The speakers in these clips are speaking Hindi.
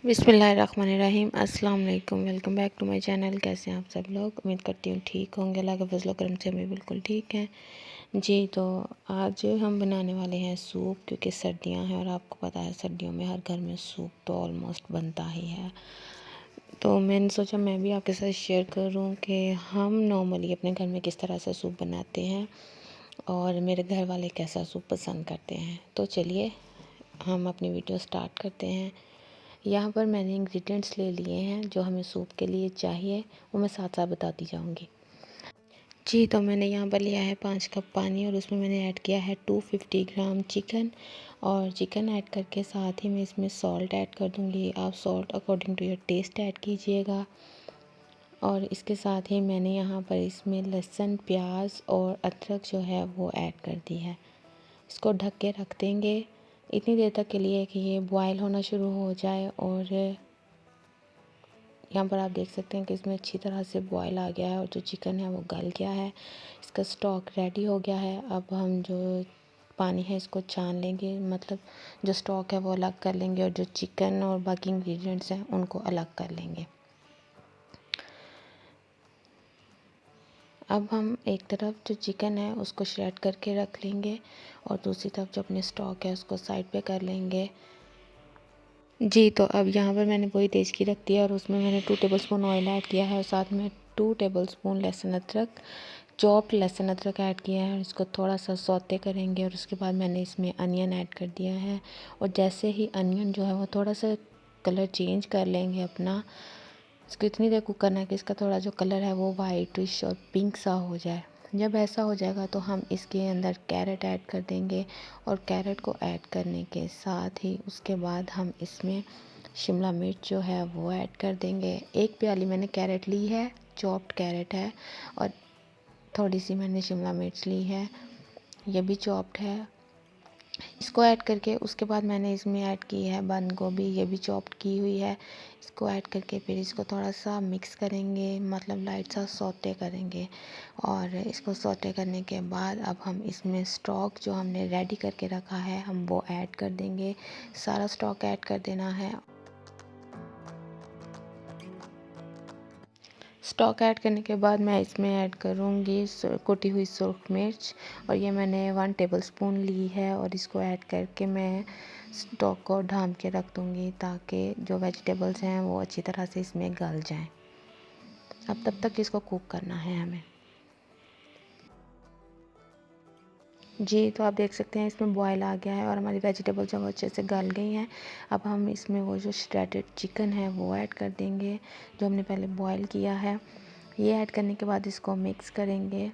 बिस्मिल्लाहिर्रहमानिर्रहीम अस्सलाम वालेकुम। Welcome back to my channel. कैसे हैं आप सब लोग? उम्मीद करती हूँ ठीक होंगे। अल्लाह के फजल करम से हमें बिल्कुल ठीक हैं जी। तो आज हम बनाने वाले हैं सूप, क्योंकि सर्दियाँ हैं और आपको पता है सर्दियों में हर घर में सूप तो ऑलमोस्ट बनता ही है। तो मैंने सोचा मैं भी आपके साथ शेयर करूँ कि हम नॉर्मली अपने घर में किस तरह से सूप बनाते हैं और मेरे घर वाले कैसा सूप पसंद करते हैं। तो चलिए हम अपनी वीडियो स्टार्ट करते हैं। यहाँ पर मैंने इंग्रेडिएंट्स ले लिए हैं जो हमें सूप के लिए चाहिए, वो मैं साथ साथ बताती जाऊँगी जी। तो मैंने यहाँ पर लिया है 5 कप पानी और उसमें मैंने ऐड किया है 250 ग्राम चिकन। और चिकन ऐड करके साथ ही मैं इसमें सॉल्ट ऐड कर दूँगी। आप salt according to your taste add कीजिएगा। और इसके साथ ही मैंने यहाँ पर इसमें लहसुन, प्याज और अदरक जो है वो ऐड कर दी है। इसको ढक के रख देंगे इतनी देर तक के लिए कि ये बॉयल होना शुरू हो जाए। और यहाँ पर आप देख सकते हैं कि इसमें अच्छी तरह से बॉयल आ गया है और जो चिकन है वो गल गया है। इसका स्टॉक रेडी हो गया है। अब हम जो पानी है इसको छान लेंगे, मतलब जो स्टॉक है वो अलग कर लेंगे और जो चिकन और बाकी इंग्रेडिएंट्स हैं उनको अलग कर लेंगे। अब हम एक तरफ जो चिकन है उसको श्रेड करके रख लेंगे और दूसरी तरफ जो अपने स्टॉक है उसको साइड पे कर लेंगे जी। तो अब यहाँ पर मैंने वही तेज़ की रख दिया और उसमें मैंने 2 टेबलस्पून ऑयल ऐड किया है और साथ में 2 टेबलस्पून लहसुन अदरक, चॉप्ड लहसुन अदरक ऐड किया है और इसको थोड़ा सा सौते करेंगे। और उसके बाद मैंने इसमें अनियन ऐड कर दिया है और जैसे ही अनियन जो है वो थोड़ा सा कलर चेंज कर लेंगे अपना, इसको इतनी देर कुक करना है कि इसका थोड़ा जो कलर है वो वाइटिश और पिंक सा हो जाए। जब ऐसा हो जाएगा तो हम इसके अंदर कैरेट ऐड कर देंगे और कैरेट को ऐड करने के साथ ही उसके बाद हम इसमें शिमला मिर्च जो है वो ऐड कर देंगे। 1 प्याली मैंने कैरेट ली है, चॉप्ड कैरेट है और थोड़ी सी मैंने शिमला मिर्च ली है, ये भी चॉप्ड है। इसको ऐड करके उसके बाद मैंने इसमें ऐड की है बंद गोभी, ये भी चॉप्ड की हुई है। इसको ऐड करके फिर इसको थोड़ा सा मिक्स करेंगे, मतलब लाइट सा सौते करेंगे। और इसको सौते करने के बाद अब हम इसमें स्टॉक जो हमने रेडी करके रखा है हम वो ऐड कर देंगे। सारा स्टॉक ऐड कर देना है। स्टॉक ऐड करने के बाद मैं इसमें ऐड करूँगी कुटी हुई सुरख मिर्च और ये मैंने 1 टेबलस्पून ली है और इसको ऐड करके मैं स्टॉक को ढाँप के रख दूँगी ताकि जो वेजिटेबल्स हैं वो अच्छी तरह से इसमें गल जाएं। अब तब तक इसको कुक करना है हमें जी। तो आप देख सकते हैं इसमें बॉयल आ गया है और हमारी वेजिटेबल जो अच्छे से गल गई हैं। अब हम इसमें वो जो श्रेडेड चिकन है वो ऐड कर देंगे जो हमने पहले बॉयल किया है। ये ऐड करने के बाद इसको मिक्स करेंगे।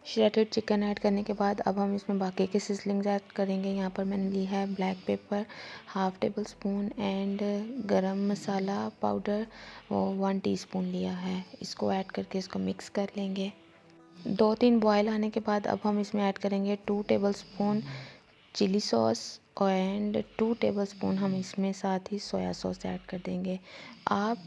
श्रेडेड चिकन ऐड करने के बाद अब हम इसमें बाकी के सीजनिंग्स ऐड करेंगे। यहाँ पर मैंने ली है ब्लैक पेपर 1/2 टेबलस्पून एंड गरम मसाला पाउडर 1 टीस्पून लिया है। इसको ऐड करके इसको मिक्स कर लेंगे। 2-3 बॉयल आने के बाद अब हम इसमें ऐड करेंगे 2 tablespoon chili sauce and 2 tablespoon हम इसमें साथ ही सोया सॉस ऐड कर देंगे। आप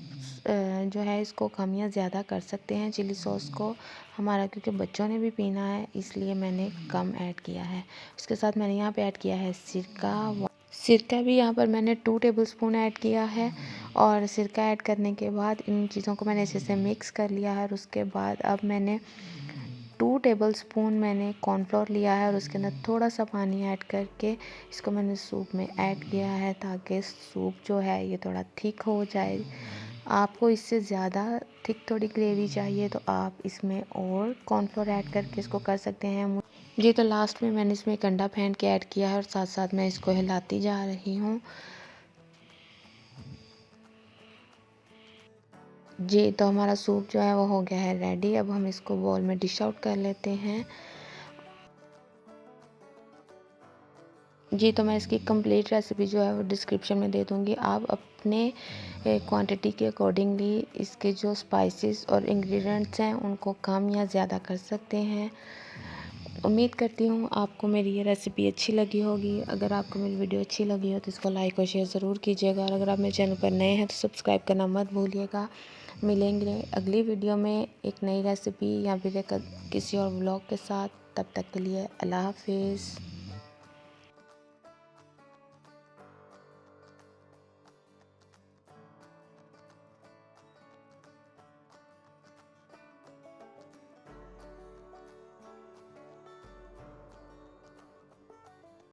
जो है इसको कम या ज़्यादा कर सकते हैं चिली सॉस को, हमारा क्योंकि बच्चों ने भी पीना है इसलिए मैंने कम ऐड किया है। उसके साथ मैंने यहाँ पे ऐड किया है सिरका भी यहाँ पर मैंने 2 टेबलस्पून ऐड किया है। और सिरका ऐड करने के बाद इन चीज़ों को मैंने अच्छे से मिक्स कर लिया है और उसके बाद अब मैंने 2 टेबलस्पून मैंने कॉर्नफ्लोर लिया है और उसके अंदर थोड़ा सा पानी ऐड करके इसको मैंने सूप में ऐड किया है ताकि सूप जो है ये थोड़ा थिक हो जाए। आपको इससे ज़्यादा थिक थोड़ी ग्रेवी चाहिए तो आप इसमें और कॉर्नफ्लोर ऐड करके इसको कर सकते हैं जी। तो लास्ट में मैंने इसमें एक अंडा फेंट के ऐड किया है और साथ साथ मैं इसको हिलाती जा रही हूँ जी। तो हमारा सूप जो है वो हो गया है रेडी। अब हम इसको बाउल में डिश आउट कर लेते हैं जी। तो मैं इसकी कंप्लीट रेसिपी जो है वो डिस्क्रिप्शन में दे दूँगी। आप अपने क्वांटिटी के अकॉर्डिंगली इसके जो स्पाइसेस और इंग्रेडिएंट्स हैं उनको कम या ज़्यादा कर सकते हैं। उम्मीद करती हूँ आपको मेरी ये रेसिपी अच्छी लगी होगी। अगर आपको मेरी वीडियो अच्छी लगी हो तो इसको लाइक और शेयर ज़रूर कीजिएगा और अगर आप मेरे चैनल पर नए हैं तो सब्सक्राइब करना मत भूलिएगा। मिलेंगे अगली वीडियो में एक नई रेसिपी या फिर किसी और व्लॉग के साथ। तब तक के लिए अल्लाह हाफिज़।